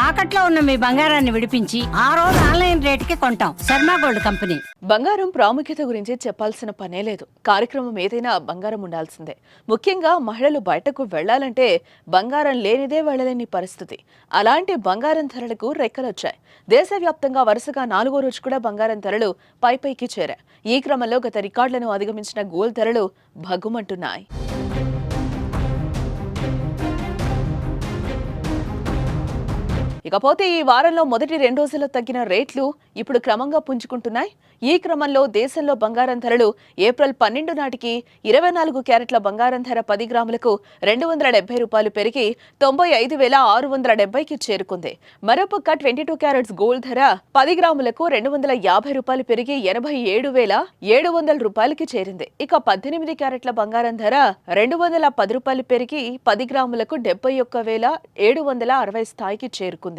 తాకట్లో ఉన్న మీ బంగారాన్ని విడిపించి ఆ రోజు ఆన్లైన్ రేటుకి కొంటాం. Sharma gold company. బంగారం ప్రాముఖ్యత గురించి చెప్పాల్సిన పనే లేదు. కార్యక్రమం ఏదైనా బంగారం ఉండాల్సిందే. ముఖ్యంగా మహిళలు బయటకు వెళ్లాలంటే బంగారం లేనిదే వెళ్లలేని పరిస్థితి. అలాంటి బంగారం ధరలకు రెక్కలొచ్చాయి. దేశవ్యాప్తంగా వరుసగా 4వ రోజు కూడా బంగారం ధరలు పైకి చేరాయి. ఈ క్రమంలో గత రికార్డులను అధిగమించిన గోల్డ్ ధరలు భగ్గుమంటున్నాయి. ఇకపోతే ఈ వారంలో మొదటి 2 రోజుల్లో తగ్గిన రేట్లు ఇప్పుడు క్రమంగా పుంజుకుంటున్నాయి. ఈ క్రమంలో దేశంలో బంగారం ధరలు ఏప్రిల్ 12 నాటికి 24 క్యారెట్ల బంగారం ధర 10 గ్రాములకు ₹270 పెరిగి 95,670కి చేరుకుంది. మరోపక్క 22 క్యారెట్స్ గోల్డ్ ధర 10 గ్రాములకు ₹250 పెరిగి 87,700కి చేరింది. ఇక 18 క్యారెట్ల బంగారం ధర ₹210 పెరిగి 10 గ్రాములకు 71,760 స్థాయికి చేరుకుంది.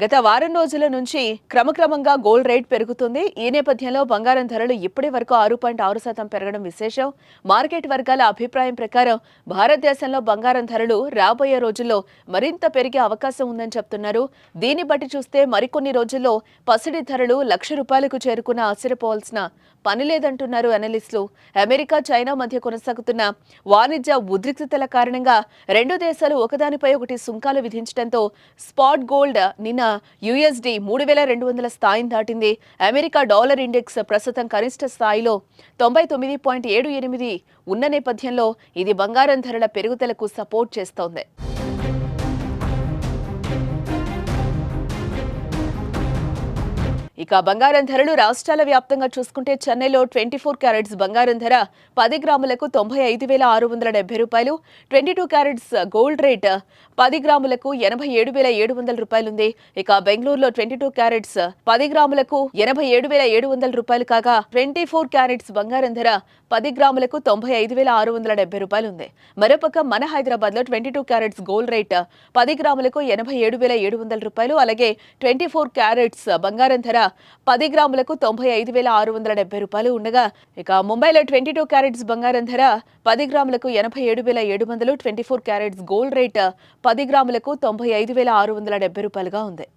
గత వారం రోజుల నుంచి క్రమక్రమంగా గోల్డ్ రేట్ పెరుగుతుంది. ఈ నేపథ్యంలో బంగారం ధరలు ఇప్పటి వరకు 6.6% పెరగడం విశేషం. మార్కెట్ వర్గాల అభిప్రాయం ప్రకారం భారతదేశంలో బంగారం ధరలు రాబోయే రోజుల్లో మరింత పెరిగే అవకాశం ఉందని చెప్తున్నారు. దీన్ని బట్టి చూస్తే మరికొన్ని రోజుల్లో పసిడి ధరలు ₹1,00,000కు చేరుకున్న ఆశ్చర్యపోవాల్సిన పని లేదంటున్నారు అనలిస్టులు. అమెరికా, చైనా మధ్య కొనసాగుతున్న వాణిజ్య ఉద్రిక్తతల కారణంగా రెండు దేశాలు ఒకదానిపై ఒకటి సుంకాలు విధించడంతో స్పాట్ గోల్డ్ నిన్న USD 3,200 స్థాయిని దాటింది. అమెరికా డాలర్ ఇండెక్స్ ప్రస్తుతం కనిష్ట స్థాయిలో 99.78 ఉన్న నేపథ్యంలో ఇది బంగారం ధరల పెరుగుదలకు సపోర్ట్ చేస్తోంది. ఇక బంగారం ధరలు రాష్ట్రాల వ్యాప్తంగా చూసుకుంటే చెన్నైలో 24 క్యారెట్స్ బంగారం ధర 10 గ్రాములకు ₹95,670, 22 క్యారెట్స్ గోల్డ్ రేట్ 10 గ్రాములకు ₹87,700 ఉంది. ఇక బెంగళూరులో 22 క్యారెట్స్ 10 గ్రాములకు ₹87,700 కాగా 24 క్యారెట్స్ బంగారం ధర 10 గ్రాములకు ₹95,670 ఉంది. మరోపక్క మన హైదరాబాద్ లో 22 క్యారెట్స్ గోల్డ్ రేట్ 10 గ్రాములకు ₹87,700, అలాగే 24 క్యారెట్స్ బంగారం ధర 10 గ్రాములకు ₹95,670 ఉండగా, ఇక ముంబైలో 22 క్యారెట్స్ బంగారం ధర 10 గ్రాములకు ₹87,700, 24 క్యారెట్స్ గోల్డ్ రేట్ 10 గ్రాములకు ₹95,670గా ఉంది.